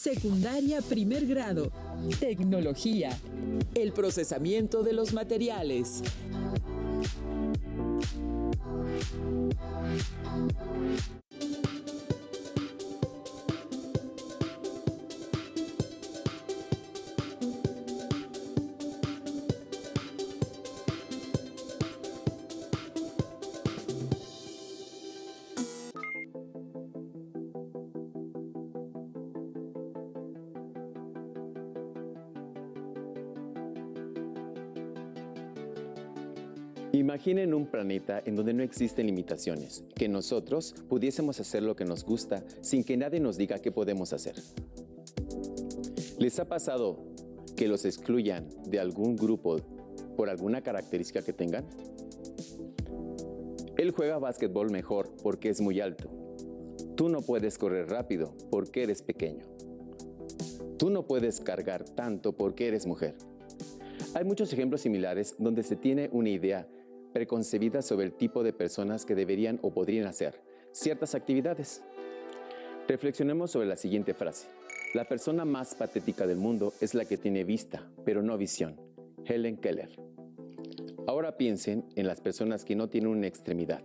Secundaria primer grado. Tecnología. El procesamiento de los materiales. Imaginen un planeta en donde no existen limitaciones, que nosotros pudiésemos hacer lo que nos gusta sin que nadie nos diga qué podemos hacer. ¿Les ha pasado que los excluyan de algún grupo por alguna característica que tengan? Él juega básquetbol mejor porque es muy alto. Tú no puedes correr rápido porque eres pequeño. Tú no puedes cargar tanto porque eres mujer. Hay muchos ejemplos similares donde se tiene una idea preconcebida sobre el tipo de personas que deberían o podrían hacer ciertas actividades. Reflexionemos sobre la siguiente frase. La persona más patética del mundo es la que tiene vista, pero no visión. Helen Keller. Ahora piensen en las personas que no tienen una extremidad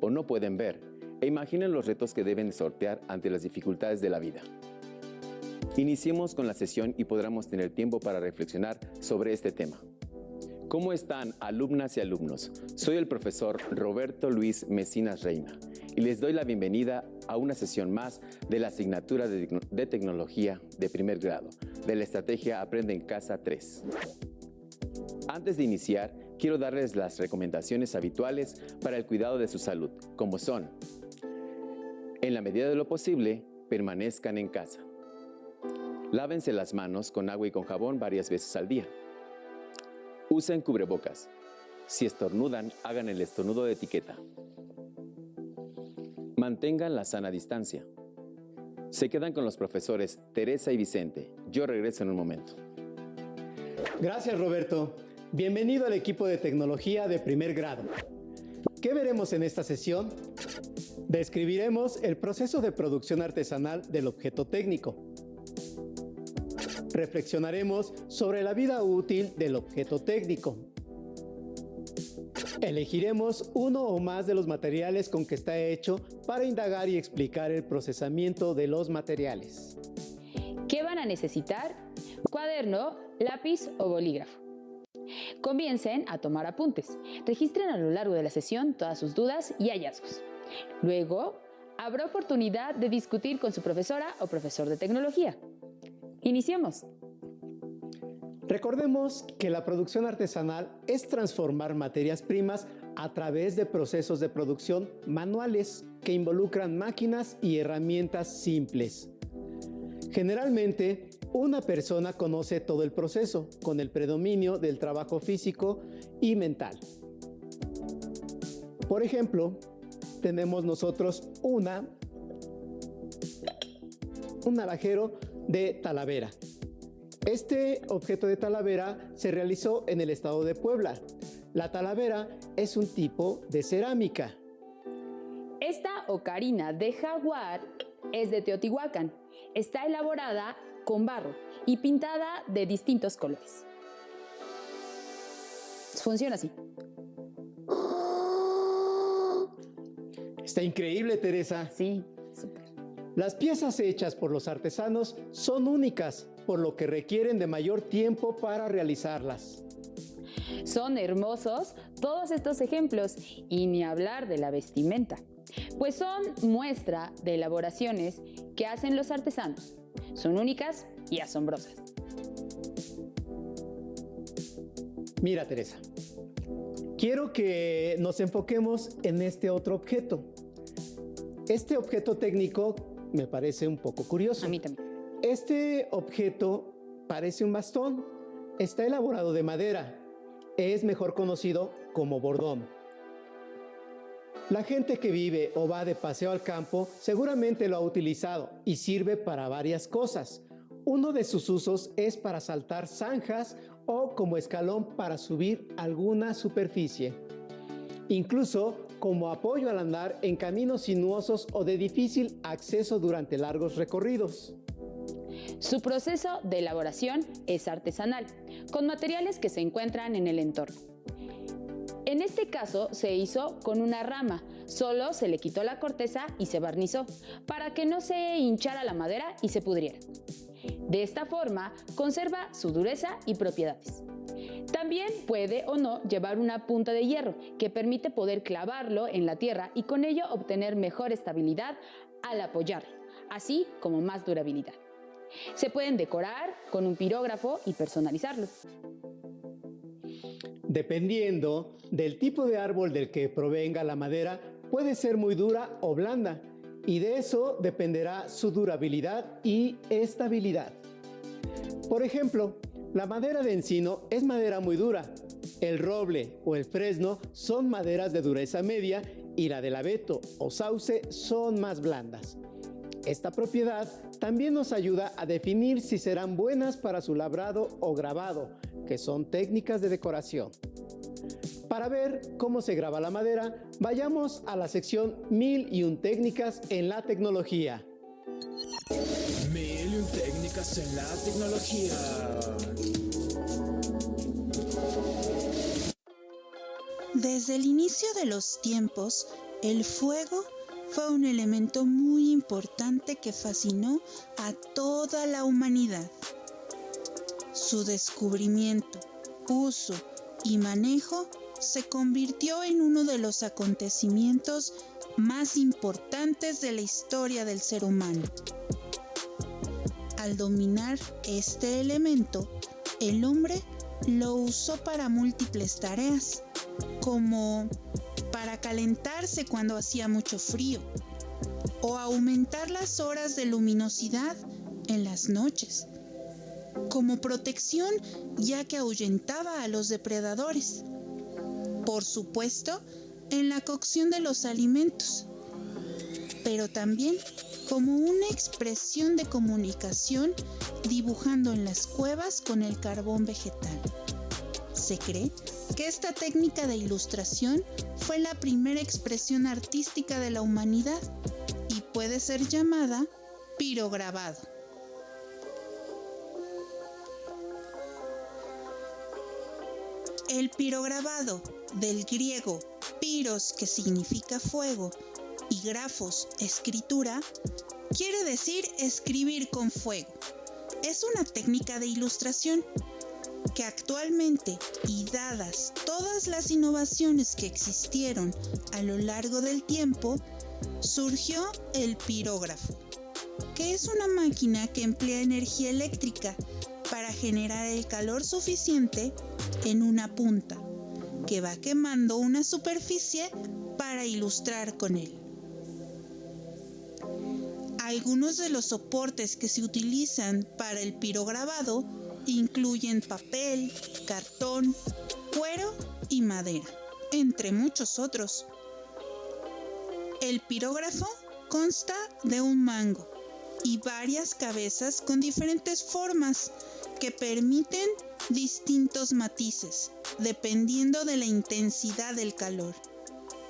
o no pueden ver e imaginen los retos que deben sortear ante las dificultades de la vida. Iniciemos con la sesión y podremos tener tiempo para reflexionar sobre este tema. ¿Cómo están, alumnas y alumnos? Soy el profesor Roberto Luis Mecinas Reina y les doy la bienvenida a una sesión más de la asignatura de Tecnología de primer grado de la Estrategia Aprende en Casa 3. Antes de iniciar, quiero darles las recomendaciones habituales para el cuidado de su salud, como son: en la medida de lo posible, permanezcan en casa. Lávense las manos con agua y con jabón varias veces al día. Usen cubrebocas. Si estornudan, hagan el estornudo de etiqueta. Mantengan la sana distancia. Se quedan con los profesores Teresa y Vicente. Yo regreso en un momento. Gracias, Roberto. Bienvenido al equipo de tecnología de primer grado. ¿Qué veremos en esta sesión? Describiremos el proceso de producción artesanal del objeto técnico. Reflexionaremos sobre la vida útil del objeto técnico. Elegiremos uno o más de los materiales con que está hecho para indagar y explicar el procesamiento de los materiales. ¿Qué van a necesitar? Cuaderno, lápiz o bolígrafo. Comiencen a tomar apuntes. Registren a lo largo de la sesión todas sus dudas y hallazgos. Luego, habrá oportunidad de discutir con su profesora o profesor de tecnología. Iniciemos. Recordemos que la producción artesanal es transformar materias primas a través de procesos de producción manuales que involucran máquinas y herramientas simples. Generalmente, una persona conoce todo el proceso con el predominio del trabajo físico y mental. Por ejemplo, tenemos nosotros un navajero de Talavera. Este objeto de Talavera se realizó en el estado de Puebla. La talavera es un tipo de cerámica. Esta ocarina de jaguar es de Teotihuacán. Está elaborada con barro y pintada de distintos colores. Funciona así. Está increíble, Teresa. Sí, súper. Las piezas hechas por los artesanos son únicas, por lo que requieren de mayor tiempo para realizarlas. Son hermosos todos estos ejemplos y ni hablar de la vestimenta, pues son muestra de elaboraciones que hacen los artesanos. Son únicas y asombrosas. Mira, Teresa, quiero que nos enfoquemos en este otro objeto. Este objeto técnico me parece un poco curioso. A mí también. Este objeto parece un bastón. Está elaborado de madera. Es mejor conocido como bordón. La gente que vive o va de paseo al campo seguramente lo ha utilizado y sirve para varias cosas. Uno de sus usos es para saltar zanjas o como escalón para subir alguna superficie. Incluso como apoyo al andar en caminos sinuosos o de difícil acceso durante largos recorridos. Su proceso de elaboración es artesanal, con materiales que se encuentran en el entorno. En este caso se hizo con una rama, solo se le quitó la corteza y se barnizó, para que no se hinchara la madera y se pudriera. De esta forma conserva su dureza y propiedades. También puede o no llevar una punta de hierro que permite poder clavarlo en la tierra y con ello obtener mejor estabilidad al apoyarlo, así como más durabilidad. Se pueden decorar con un pirógrafo y personalizarlos. Dependiendo del tipo de árbol del que provenga la madera, puede ser muy dura o blanda, y de eso dependerá su durabilidad y estabilidad. Por ejemplo, la madera de encino es madera muy dura, el roble o el fresno son maderas de dureza media y la del abeto o sauce son más blandas. Esta propiedad también nos ayuda a definir si serán buenas para su labrado o grabado, que son técnicas de decoración. Para ver cómo se graba la madera, vayamos a la sección 1001 técnicas en la tecnología. 1001 técnicas en la tecnología. Desde el inicio de los tiempos, el fuego fue un elemento muy importante que fascinó a toda la humanidad. Su descubrimiento, uso y manejo se convirtió en uno de los acontecimientos más importantes de la historia del ser humano. Al dominar este elemento, el hombre lo usó para múltiples tareas, como para calentarse cuando hacía mucho frío, o aumentar las horas de luminosidad en las noches, como protección ya que ahuyentaba a los depredadores. Por supuesto, en la cocción de los alimentos, pero también como una expresión de comunicación dibujando en las cuevas con el carbón vegetal. Se cree que esta técnica de ilustración fue la primera expresión artística de la humanidad y puede ser llamada pirograbado. El pirograbado, del griego piros, que significa fuego, y grafos, escritura, quiere decir escribir con fuego. Es una técnica de ilustración que actualmente, y dadas todas las innovaciones que existieron a lo largo del tiempo, surgió el pirógrafo, que es una máquina que emplea energía eléctrica para generar el calor suficiente en una punta, que va quemando una superficie para ilustrar con él. Algunos de los soportes que se utilizan para el pirograbado incluyen papel, cartón, cuero y madera, entre muchos otros. El pirógrafo consta de un mango y varias cabezas con diferentes formas que permiten distintos matices, dependiendo de la intensidad del calor,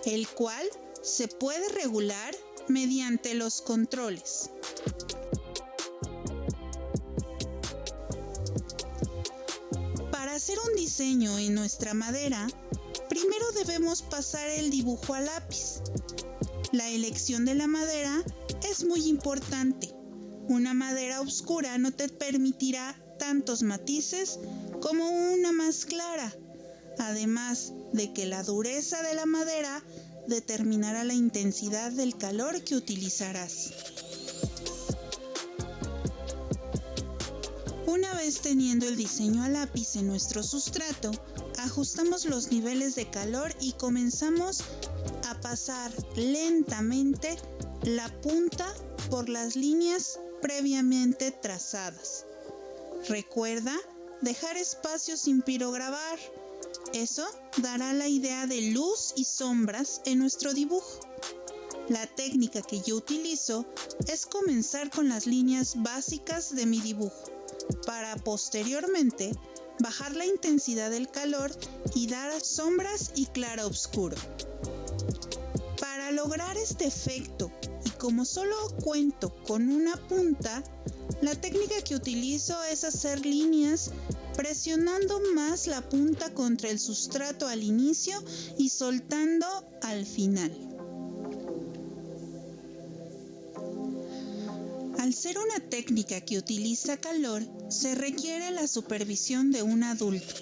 el cual se puede regular mediante los controles. Para hacer un diseño en nuestra madera, primero debemos pasar el dibujo a lápiz. La elección de la madera es muy importante. Una madera oscura no te permitirá tantos matices como una más clara, además de que la dureza de la madera determinará la intensidad del calor que utilizarás. Una vez teniendo el diseño a lápiz en nuestro sustrato, ajustamos los niveles de calor y comenzamos a pasar lentamente la punta por las líneas previamente trazadas. Recuerda dejar espacio sin pirograbar. Eso dará la idea de luz y sombras en nuestro dibujo. La técnica que yo utilizo es comenzar con las líneas básicas de mi dibujo, para posteriormente bajar la intensidad del calor y dar sombras y claroscuro. Para lograr este efecto, y como solo cuento con una punta, La técnica que utilizo es hacer líneas presionando más la punta contra el sustrato al inicio y soltando al final. Al ser una técnica que utiliza calor, se requiere la supervisión de un adulto,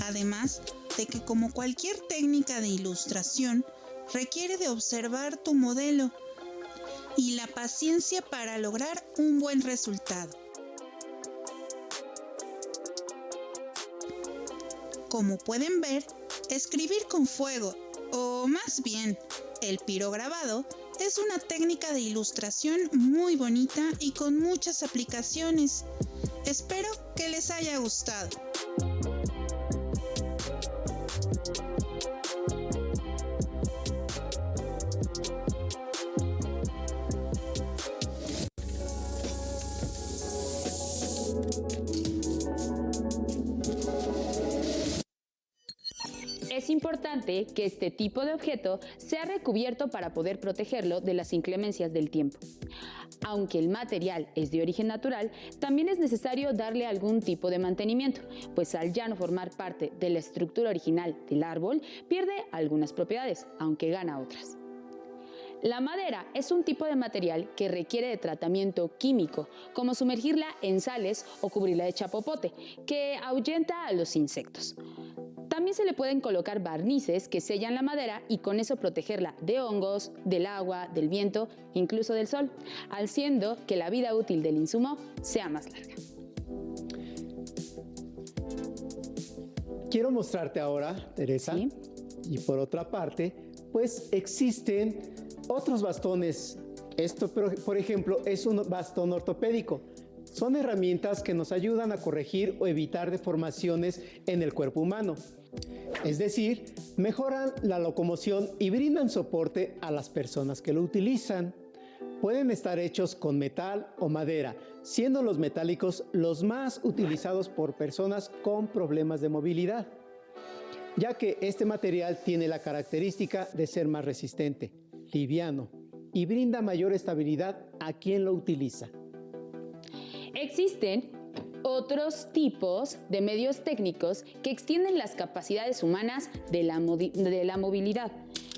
además de que como cualquier técnica de ilustración, requiere de observar tu modelo y la paciencia para lograr un buen resultado. Como pueden ver, escribir con fuego, o más bien, el pirograbado, es una técnica de ilustración muy bonita y con muchas aplicaciones. Espero que les haya gustado. Es importante que este tipo de objeto sea recubierto para poder protegerlo de las inclemencias del tiempo. Aunque el material es de origen natural, también es necesario darle algún tipo de mantenimiento, pues al ya no formar parte de la estructura original del árbol, pierde algunas propiedades, aunque gana otras. La madera es un tipo de material que requiere de tratamiento químico, como sumergirla en sales o cubrirla de chapopote, que ahuyenta a los insectos. También se le pueden colocar barnices que sellan la madera y con eso protegerla de hongos, del agua, del viento, incluso del sol, haciendo que la vida útil del insumo sea más larga. Quiero mostrarte ahora, Teresa, ¿Sí? Y por otra parte, pues existen otros bastones. Esto, por ejemplo, es un bastón ortopédico. Son herramientas que nos ayudan a corregir o evitar deformaciones en el cuerpo humano. Es decir, mejoran la locomoción y brindan soporte a las personas que lo utilizan. Pueden estar hechos con metal o madera, siendo los metálicos los más utilizados por personas con problemas de movilidad, ya que este material tiene la característica de ser más resistente, liviano y brinda mayor estabilidad a quien lo utiliza. Existen otros tipos de medios técnicos que extienden las capacidades humanas de la movilidad.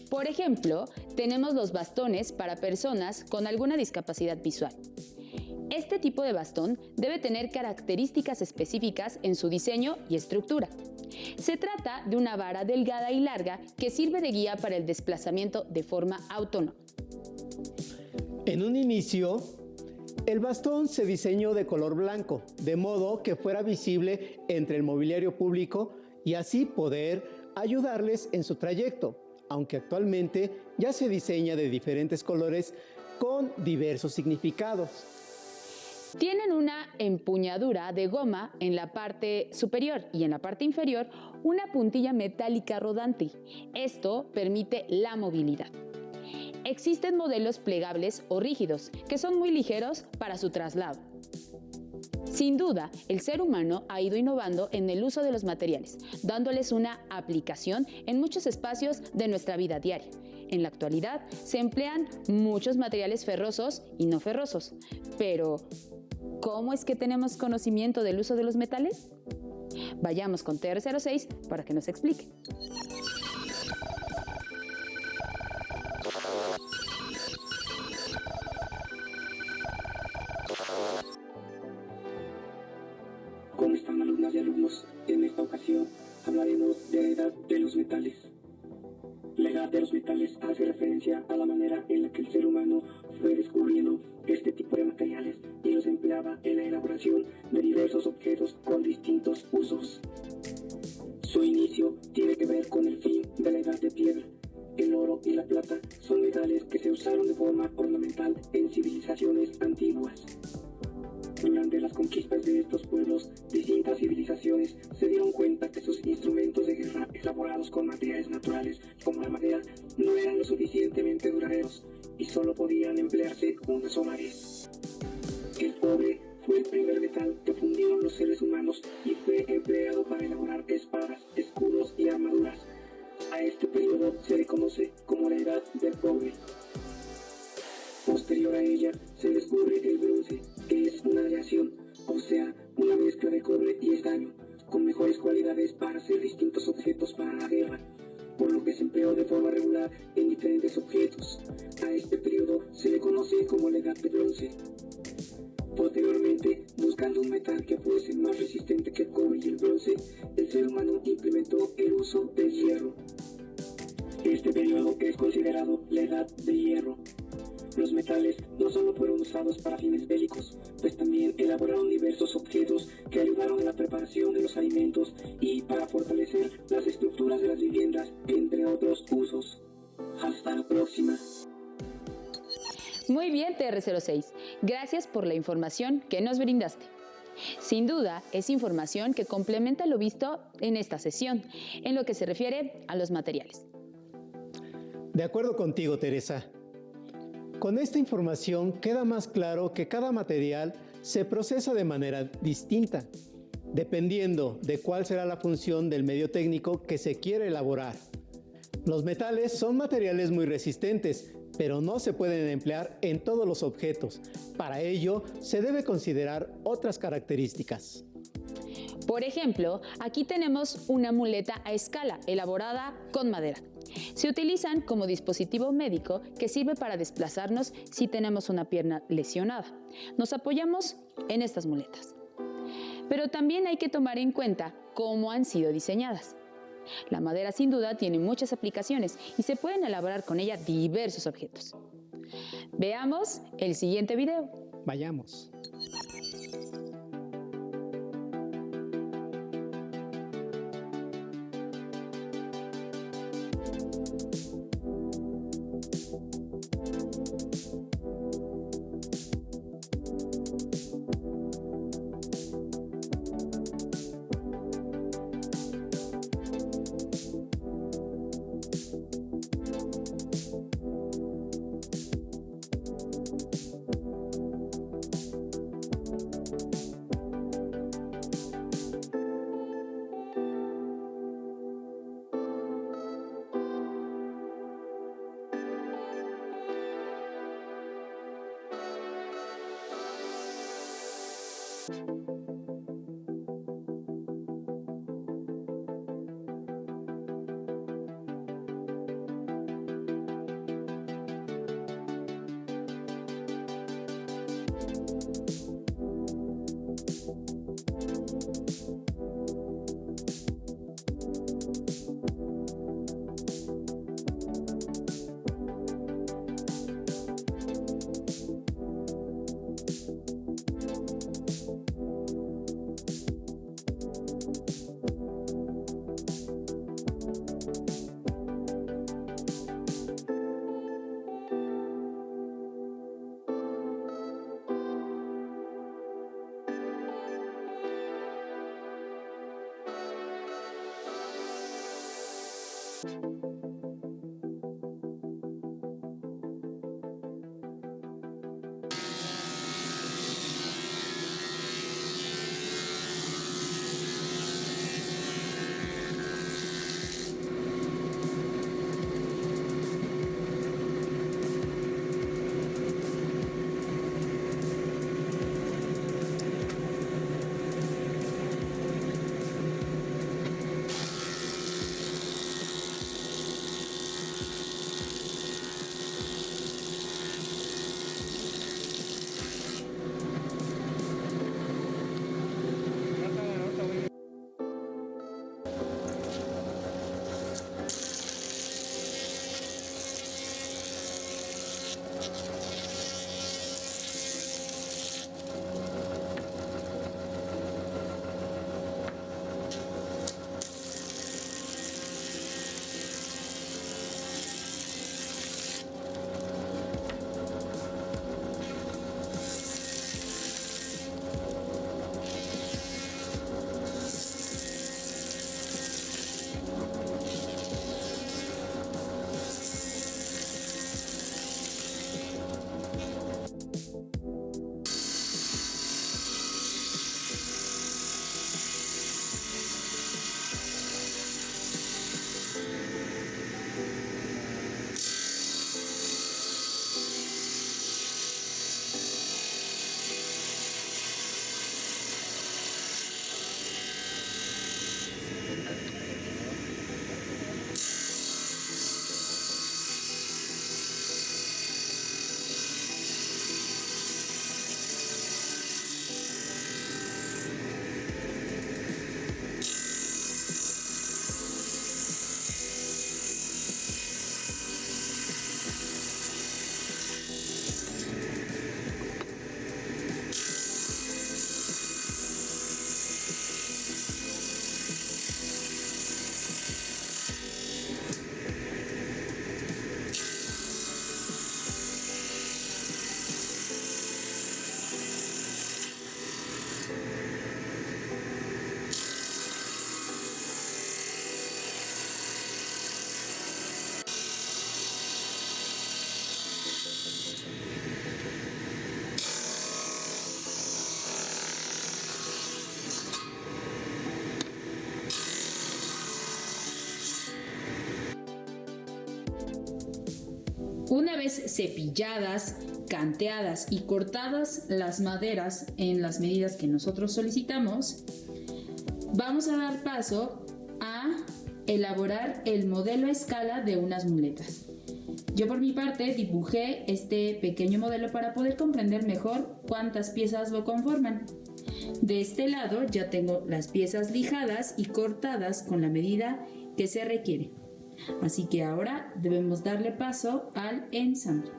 Por ejemplo, tenemos los bastones para personas con alguna discapacidad visual. Este tipo de bastón debe tener características específicas en su diseño y estructura. Se trata de una vara delgada y larga que sirve de guía para el desplazamiento de forma autónoma. En un inicio, el bastón se diseñó de color blanco, de modo que fuera visible entre el mobiliario público y así poder ayudarles en su trayecto, aunque actualmente ya se diseña de diferentes colores con diversos significados. Tienen una empuñadura de goma en la parte superior y en la parte inferior una puntilla metálica rodante. Esto permite la movilidad. Existen modelos plegables o rígidos que son muy ligeros para su traslado. Sin duda, el ser humano ha ido innovando en el uso de los materiales, dándoles una aplicación en muchos espacios de nuestra vida diaria. En la actualidad se emplean muchos materiales ferrosos y no ferrosos, pero ¿cómo es que tenemos conocimiento del uso de los metales? Vayamos con TR06 para que nos explique. ¿Cómo están, alumnas y alumnos? En esta ocasión hablaremos de la edad de los metales. La edad de los metales hace referencia a la manera en la que el ser humano fue descubriendo este tipo de materiales y los empleaba en la elaboración de diversos objetos con distintos usos. Su inicio tiene que ver con el fin de la edad de piedra. El oro y la plata son metales que se usaron de forma ornamental en civilizaciones antiguas. Durante las conquistas de estos pueblos, distintas civilizaciones se dieron cuenta que sus instrumentos de guerra elaborados con materiales naturales como la madera no eran lo suficientemente duraderos y solo podían emplearse una sola vez. El cobre fue el primer metal que fundieron los seres humanos y fue empleado para elaborar espadas, escudos y armaduras. A este periodo se le conoce como la edad del cobre. Posterior a ella se descubre el bronce, que es una aleación, o sea, una mezcla de cobre y estaño, con mejores cualidades para hacer distintos objetos para la guerra, por lo que se empleó de forma regular en diferentes objetos. A este periodo se le conoce como la Edad de Bronce. Posteriormente, buscando un metal que fuese más resistente que el cobre y el bronce, el ser humano implementó el uso del hierro. Este periodo es considerado la Edad de Hierro. Los metales no solo fueron usados para fines bélicos, pues también elaboraron diversos objetos que ayudaron en la preparación de los alimentos y para fortalecer las estructuras de las viviendas, entre otros usos. Hasta la próxima. Muy bien, TR06. Gracias por la información que nos brindaste. Sin duda, es información que complementa lo visto en esta sesión, en lo que se refiere a los materiales. De acuerdo contigo, Teresa. Con esta información queda más claro que cada material se procesa de manera distinta, dependiendo de cuál será la función del medio técnico que se quiere elaborar. Los metales son materiales muy resistentes, pero no se pueden emplear en todos los objetos. Para ello, se debe considerar otras características. Por ejemplo, aquí tenemos una muleta a escala elaborada con madera. Se utilizan como dispositivo médico que sirve para desplazarnos si tenemos una pierna lesionada. Nos apoyamos en estas muletas. Pero también hay que tomar en cuenta cómo han sido diseñadas. La madera sin duda tiene muchas aplicaciones y se pueden elaborar con ella diversos objetos. Veamos el siguiente video. Vayamos. Una vez cepilladas, canteadas y cortadas las maderas en las medidas que nosotros solicitamos, vamos a dar paso a elaborar el modelo a escala de unas muletas. Yo por mi parte dibujé este pequeño modelo para poder comprender mejor cuántas piezas lo conforman. De este lado ya tengo las piezas lijadas y cortadas con la medida que se requiere. Así que ahora debemos darle paso al ensamble.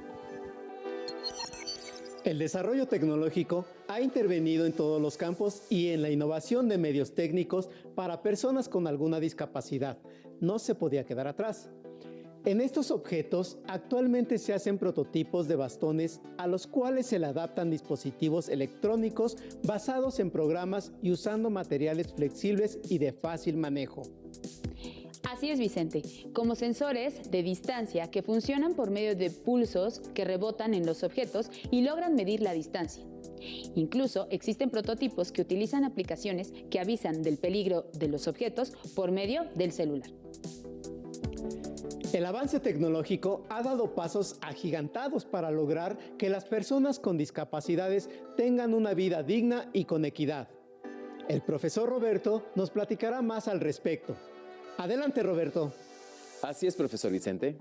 El desarrollo tecnológico ha intervenido en todos los campos y en la innovación de medios técnicos para personas con alguna discapacidad. No se podía quedar atrás. En estos objetos actualmente se hacen prototipos de bastones a los cuales se le adaptan dispositivos electrónicos basados en programas y usando materiales flexibles y de fácil manejo. Así es, Vicente, como sensores de distancia que funcionan por medio de pulsos que rebotan en los objetos y logran medir la distancia. Incluso existen prototipos que utilizan aplicaciones que avisan del peligro de los objetos por medio del celular. El avance tecnológico ha dado pasos agigantados para lograr que las personas con discapacidades tengan una vida digna y con equidad. El profesor Roberto nos platicará más al respecto. Adelante, Roberto. Así es, profesor Vicente.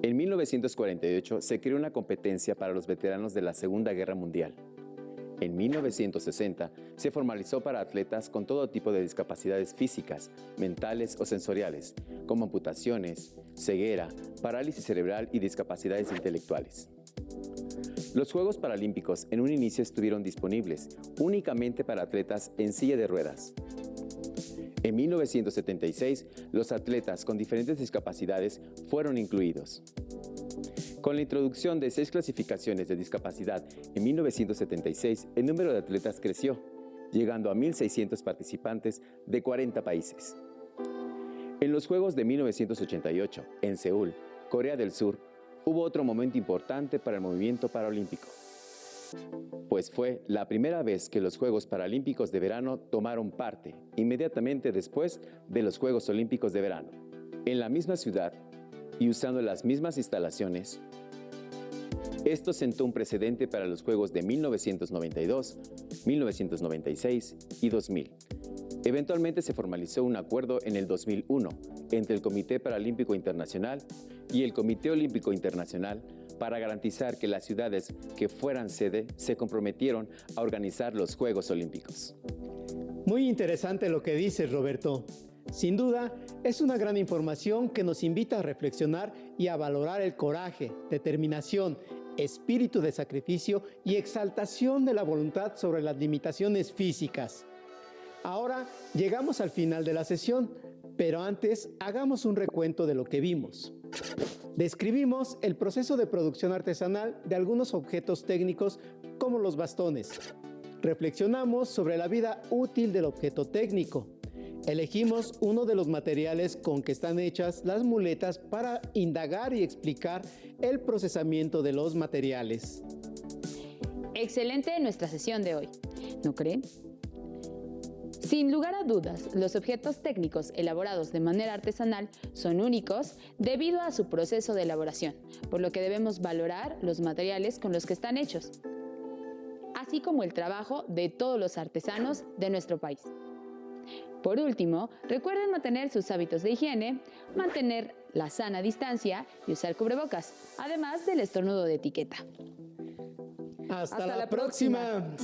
En 1948 se creó una competencia para los veteranos de la Segunda Guerra Mundial. En 1960 se formalizó para atletas con todo tipo de discapacidades físicas, mentales o sensoriales, como amputaciones, ceguera, parálisis cerebral y discapacidades intelectuales. Los Juegos Paralímpicos en un inicio estuvieron disponibles únicamente para atletas en silla de ruedas. En 1976, los atletas con diferentes discapacidades fueron incluidos. Con la introducción de 6 clasificaciones de discapacidad en 1976, el número de atletas creció, llegando a 1.600 participantes de 40 países. En los Juegos de 1988, en Seúl, Corea del Sur, hubo otro momento importante para el movimiento paralímpico, pues fue la primera vez que los Juegos Paralímpicos de Verano tomaron parte, inmediatamente después de los Juegos Olímpicos de Verano. En la misma ciudad y usando las mismas instalaciones, esto sentó un precedente para los Juegos de 1992, 1996 y 2000. Eventualmente se formalizó un acuerdo en el 2001 entre el Comité Paralímpico Internacional y el Comité Olímpico Internacional para garantizar que las ciudades que fueran sede se comprometieron a organizar los Juegos Olímpicos. Muy interesante lo que dices, Roberto. Sin duda, es una gran información que nos invita a reflexionar y a valorar el coraje, determinación, espíritu de sacrificio y exaltación de la voluntad sobre las limitaciones físicas. Ahora llegamos al final de la sesión, pero antes hagamos un recuento de lo que vimos. Describimos el proceso de producción artesanal de algunos objetos técnicos como los bastones. Reflexionamos sobre la vida útil del objeto técnico. Elegimos uno de los materiales con que están hechas las muletas para indagar y explicar el procesamiento de los materiales. Excelente nuestra sesión de hoy, ¿no creen? Sin lugar a dudas, los objetos técnicos elaborados de manera artesanal son únicos debido a su proceso de elaboración, por lo que debemos valorar los materiales con los que están hechos, así como el trabajo de todos los artesanos de nuestro país. Por último, recuerden mantener sus hábitos de higiene, mantener la sana distancia y usar cubrebocas, además del estornudo de etiqueta. ¡Hasta la próxima!